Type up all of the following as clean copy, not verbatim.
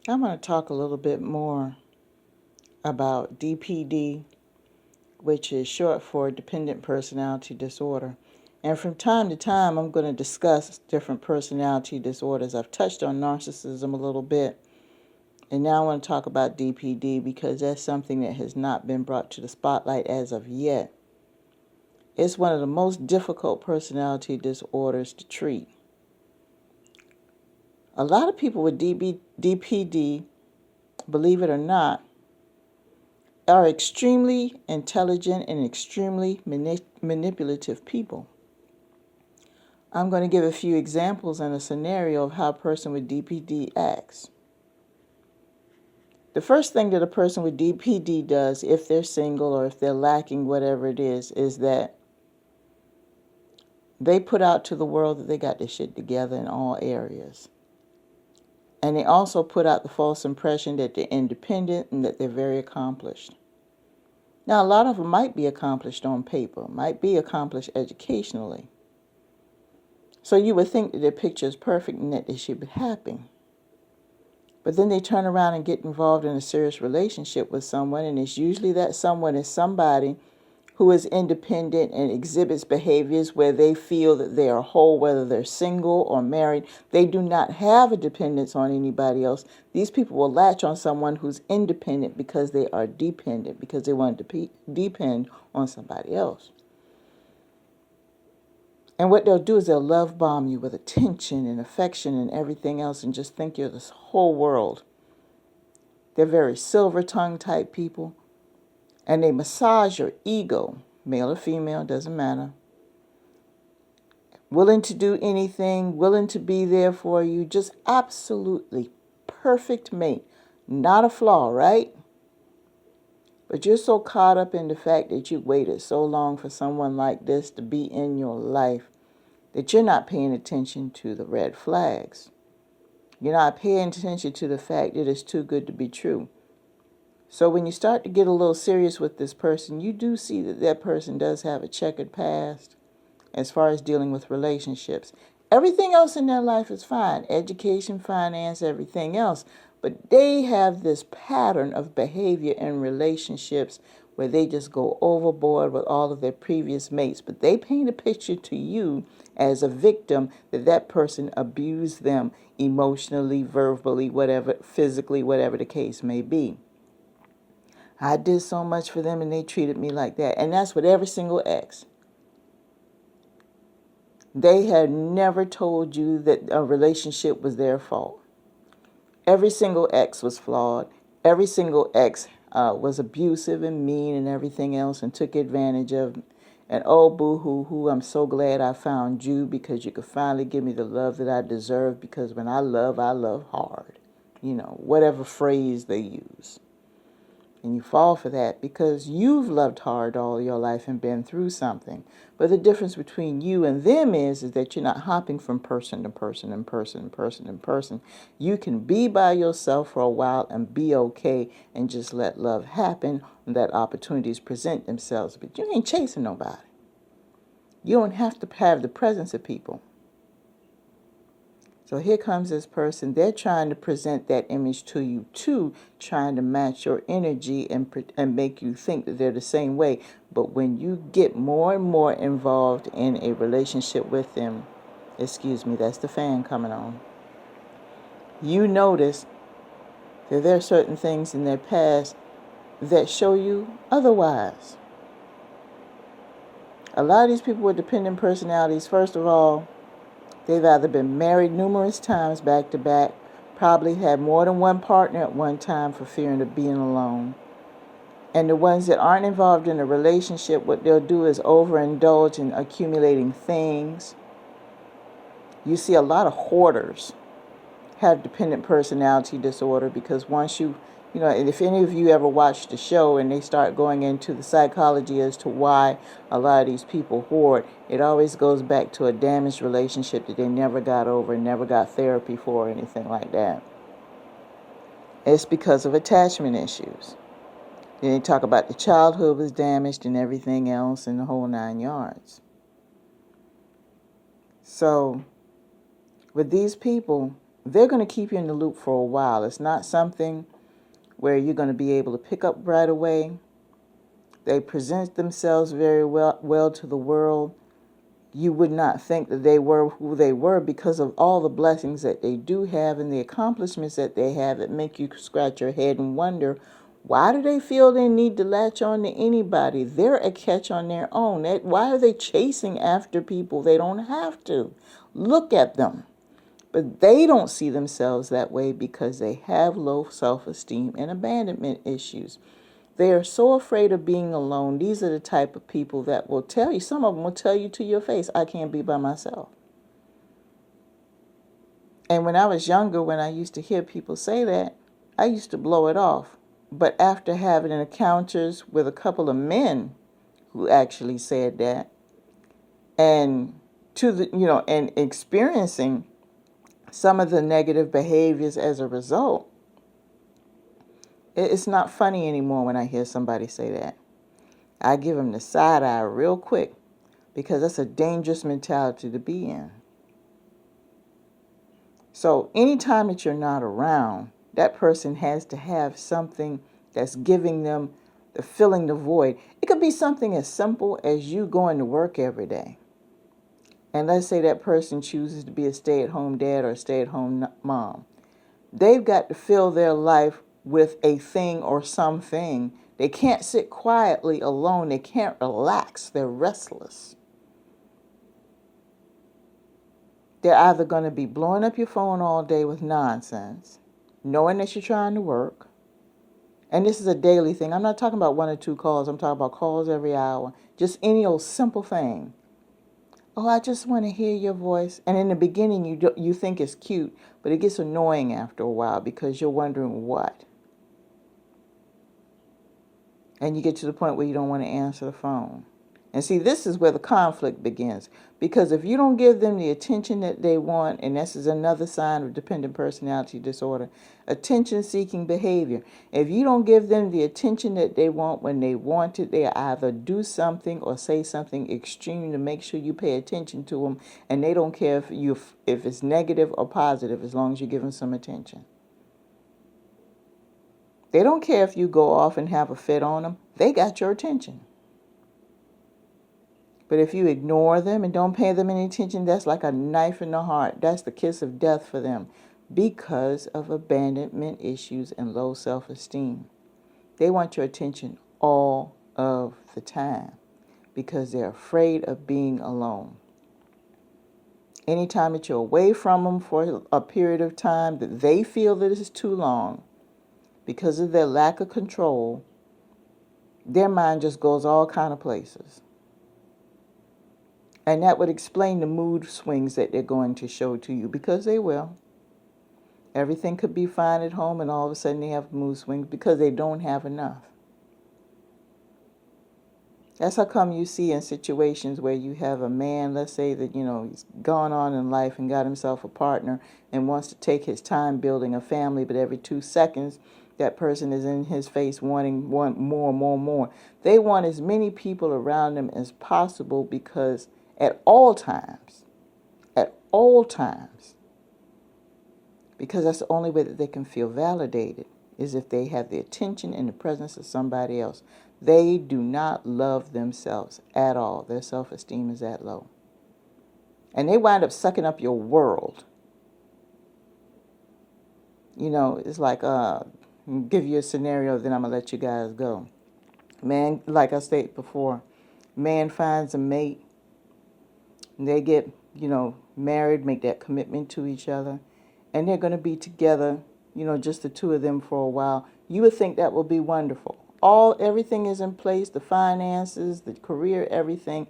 I'm going to talk a little bit more about DPD, which is short for Dependent Personality Disorder. And from time to time, I'm going to discuss different personality disorders. I've touched on narcissism a little bit, and now I want to talk about DPD because that's something that has not been brought to the spotlight as of yet. It's one of the most difficult personality disorders to treat. A lot of people with DPD, believe it or not, are extremely intelligent and extremely manipulative people. I'm going to give a few examples and a scenario of how a person with DPD acts. The first thing that a person with DPD does, if they're single or if they're lacking whatever it is that they put out to the world that they got their shit together in all areas. And they also put out the false impression that they're independent and that they're very accomplished. Now, a lot of them might be accomplished on paper, might be accomplished educationally. So you would think that their picture is perfect and that they should be happy. But then they turn around and get involved in a serious relationship with someone, and it's usually that someone is somebody who is independent and exhibits behaviors where they feel that they are whole, whether they're single or married. They do not have a dependence on anybody else. These people will latch on someone who's independent because they are dependent, because they want to depend on somebody else. And what they'll do is they'll love bomb you with attention and affection and everything else and just think you're this whole world. They're very silver-tongued type people. And they massage your ego, male or female, doesn't matter. Willing to do anything, willing to be there for you, just absolutely perfect mate. Not a flaw, right? But you're so caught up in the fact that you waited so long for someone like this to be in your life that you're not paying attention to the red flags. You're not paying attention to the fact that it's too good to be true. So when you start to get a little serious with this person, you do see that that person does have a checkered past as far as dealing with relationships. Everything else in their life is fine. Education, finance, everything else. But they have this pattern of behavior in relationships where they just go overboard with all of their previous mates. But they paint a picture to you as a victim that that person abused them emotionally, verbally, whatever, physically, whatever the case may be. I did so much for them and they treated me like that. And that's with every single ex. They had never told you that a relationship was their fault. Every single ex was flawed. Every single ex was abusive and mean and everything else and took advantage of. And oh, boo-hoo-hoo, I'm so glad I found you because you could finally give me the love that I deserve because when I love hard. You know, whatever phrase they use. And you fall for that because you've loved hard all your life and been through something. But the difference between you and them is that you're not hopping from person to person and person and person and person. You can be by yourself for a while and be okay and just let love happen and let opportunities present themselves. But you ain't chasing nobody. You don't have to have the presence of people. So here comes this person. They're trying to present that image to you too, trying to match your energy and make you think that they're the same way. But when you get more and more involved in a relationship with them, excuse me, that's the fan coming on, you notice that there are certain things in their past that show you otherwise. A lot of these people with dependent personalities, first of all, they've either been married numerous times back to back, probably had more than one partner at one time for fearing of being alone. And the ones that aren't involved in a relationship, what they'll do is overindulge in accumulating things. You see a lot of hoarders have dependent personality disorder because once you know, and if any of you ever watch the show and they start going into the psychology as to why a lot of these people hoard, it always goes back to a damaged relationship that they never got over and never got therapy for or anything like that. It's because of attachment issues. Then they talk about the childhood was damaged and everything else and the whole 9 yards. So with these people, they're going to keep you in the loop for a while. It's not something where you're going to be able to pick up right away. They present themselves very well to the world. You would not think that they were who they were because of all the blessings that they do have and the accomplishments that they have that make you scratch your head and wonder, why do they feel they need to latch on to anybody? They're a catch on their own. Why are they chasing after people they don't have to? Look at them. But they don't see themselves that way because they have low self-esteem and abandonment issues. They are so afraid of being alone. These are the type of people that will tell you, some of them will tell you to your face, I can't be by myself. And when I was younger, when I used to hear people say that, I used to blow it off. But after having encounters with a couple of men who actually said that, and and experiencing some of the negative behaviors as a result, it's not funny anymore when I hear somebody say that. I give them the side eye real quick because that's a dangerous mentality to be in. So anytime that you're not around, that person has to have something that's giving them filling the void. It could be something as simple as you going to work every day. And let's say that person chooses to be a stay-at-home dad or a stay-at-home mom. They've got to fill their life with a thing or something. They can't sit quietly alone. They can't relax. They're restless. They're either going to be blowing up your phone all day with nonsense, knowing that you're trying to work. And this is a daily thing. I'm not talking about 1 or 2 calls. I'm talking about calls every hour. Just any old simple thing. Oh, I just want to hear your voice. And in the beginning, you think it's cute, but it gets annoying after a while because you're wondering what. And you get to the point where you don't want to answer the phone. And see, this is where the conflict begins. Because if you don't give them the attention that they want, and this is another sign of dependent personality disorder, attention-seeking behavior. If you don't give them the attention that they want when they want it, they either do something or say something extreme to make sure you pay attention to them, and they don't care if it's negative or positive as long as you give them some attention. They don't care if you go off and have a fit on them. They got your attention. But if you ignore them and don't pay them any attention, that's like a knife in the heart. That's the kiss of death for them because of abandonment issues and low self-esteem. They want your attention all of the time because they're afraid of being alone. Anytime that you're away from them for a period of time that they feel that is too long, because of their lack of control, their mind just goes all kind of places. And that would explain the mood swings that they're going to show to you, because they will. Everything could be fine at home, and all of a sudden they have mood swings because they don't have enough. That's how come you see in situations where you have a man, let's say that, he's gone on in life and got himself a partner and wants to take his time building a family, but every 2 seconds that person is in his face wanting more. They want as many people around them as possible because at all times, because that's the only way that they can feel validated is if they have the attention and the presence of somebody else. They do not love themselves at all. Their self-esteem is that low. And they wind up sucking up your world. It's like, give you a scenario, then I'm going to let you guys go. Man, like I stated before, man finds a mate. They get, married, make that commitment to each other. And they're going to be together, just the two of them for a while. You would think that will be wonderful. Everything is in place, the finances, the career, everything.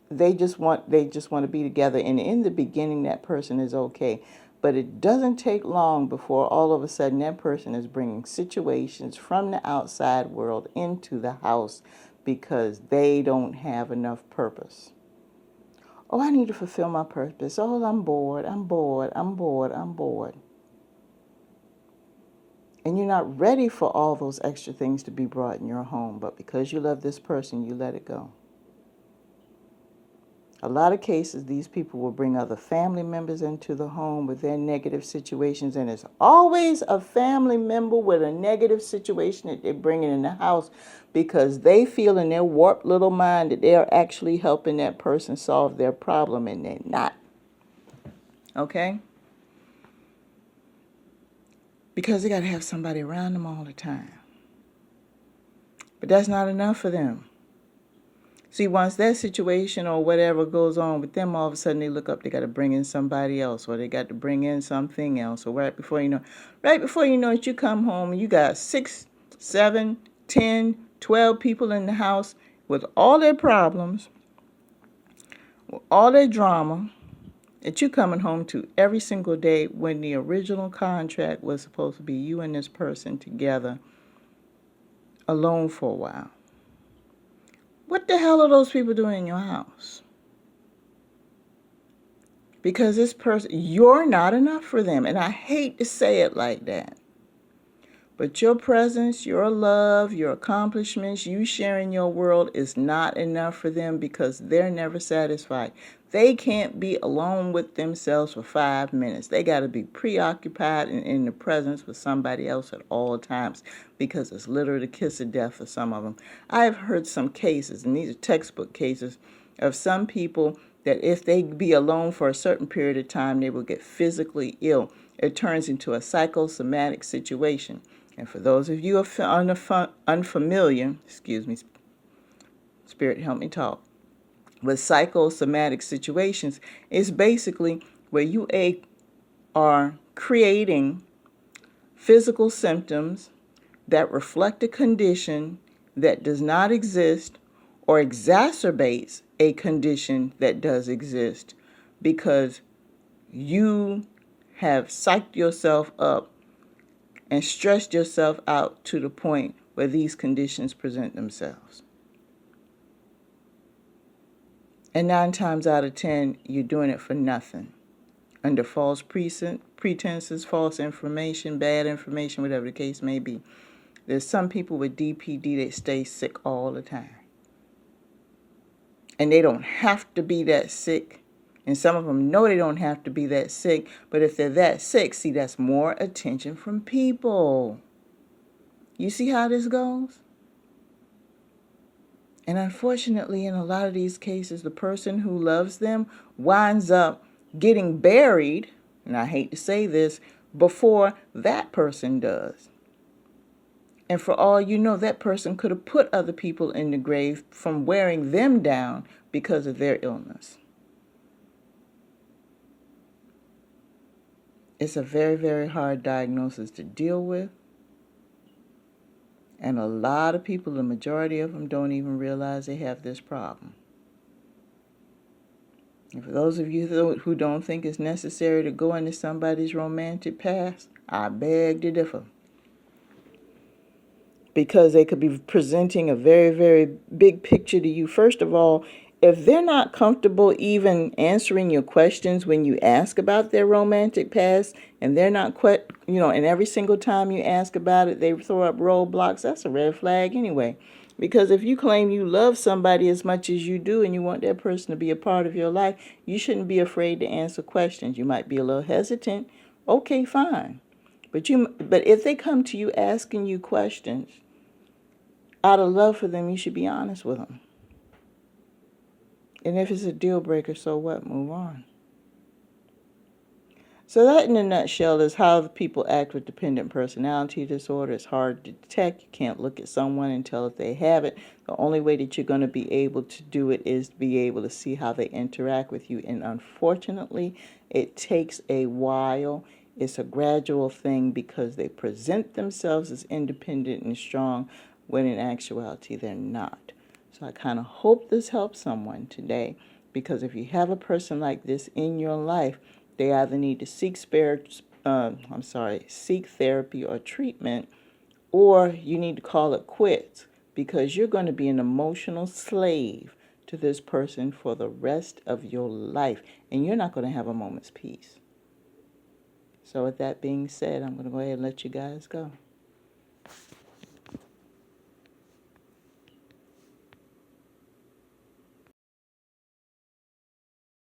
They just want to be together. And in the beginning, that person is okay. But it doesn't take long before all of a sudden that person is bringing situations from the outside world into the house because they don't have enough purpose. Oh, I need to fulfill my purpose. Oh, I'm bored. And you're not ready for all those extra things to be brought in your home. But because you love this person, you let it go. A lot of cases, these people will bring other family members into the home with their negative situations, and it's always a family member with a negative situation that they're bringing in the house because they feel in their warped little mind that they're actually helping that person solve their problem, and they're not. Okay? Because they got to have somebody around them all the time. But that's not enough for them. See, once that situation or whatever goes on with them, all of a sudden they look up, they got to bring in somebody else, or they got to bring in something else, or right before you know it, you come home and you got 6, 7, 10, 12 people in the house with all their problems, with all their drama, that you coming home to every single day when the original contract was supposed to be you and this person together alone for a while. What the hell are those people doing in your house? Because this person, you're not enough for them. And I hate to say it like that. But your presence, your love, your accomplishments, you sharing your world is not enough for them because they're never satisfied. They can't be alone with themselves for 5 minutes. They got to be preoccupied and in the presence with somebody else at all times because it's literally the kiss of death for some of them. I've heard some cases, and these are textbook cases, of some people that if they be alone for a certain period of time, they will get physically ill. It turns into a psychosomatic situation. And for those of you who are unfamiliar, excuse me, Spirit help me talk, with psychosomatic situations, it's basically where you are creating physical symptoms that reflect a condition that does not exist or exacerbates a condition that does exist because you have psyched yourself up and stressed yourself out to the point where these conditions present themselves. And 9 times out of 10, you're doing it for nothing. Under false pretenses, false information, bad information, whatever the case may be. There's some people with DPD that stay sick all the time. And they don't have to be that sick. And some of them know they don't have to be that sick. But if they're that sick, see, that's more attention from people. You see how this goes? And unfortunately, in a lot of these cases, the person who loves them winds up getting buried, and I hate to say this, before that person does. And for all you know, that person could have put other people in the grave from wearing them down because of their illness. It's a very, very hard diagnosis to deal with. And a lot of people, the majority of them, don't even realize they have this problem. And for those of you who don't think it's necessary to go into somebody's romantic past, I beg to differ. Because they could be presenting a very, very big picture to you. First of all, if they're not comfortable even answering your questions when you ask about their romantic past, and they're not and every single time you ask about it, they throw up roadblocks, that's a red flag anyway. Because if you claim you love somebody as much as you do and you want that person to be a part of your life, you shouldn't be afraid to answer questions. You might be a little hesitant. Okay, fine. But if they come to you asking you questions, out of love for them, you should be honest with them. And if it's a deal breaker, so what? Move on. So that in a nutshell is how the people act with dependent personality disorder. It's hard to detect. You can't look at someone and tell if they have it. The only way that you're going to be able to do it is to be able to see how they interact with you. And unfortunately, it takes a while. It's a gradual thing because they present themselves as independent and strong when in actuality they're not. So I kind of hope this helps someone today, because if you have a person like this in your life, they either need to seek therapy or treatment, or you need to call it quits, because you're going to be an emotional slave to this person for the rest of your life, and you're not going to have a moment's peace. So with that being said, I'm going to go ahead and let you guys go.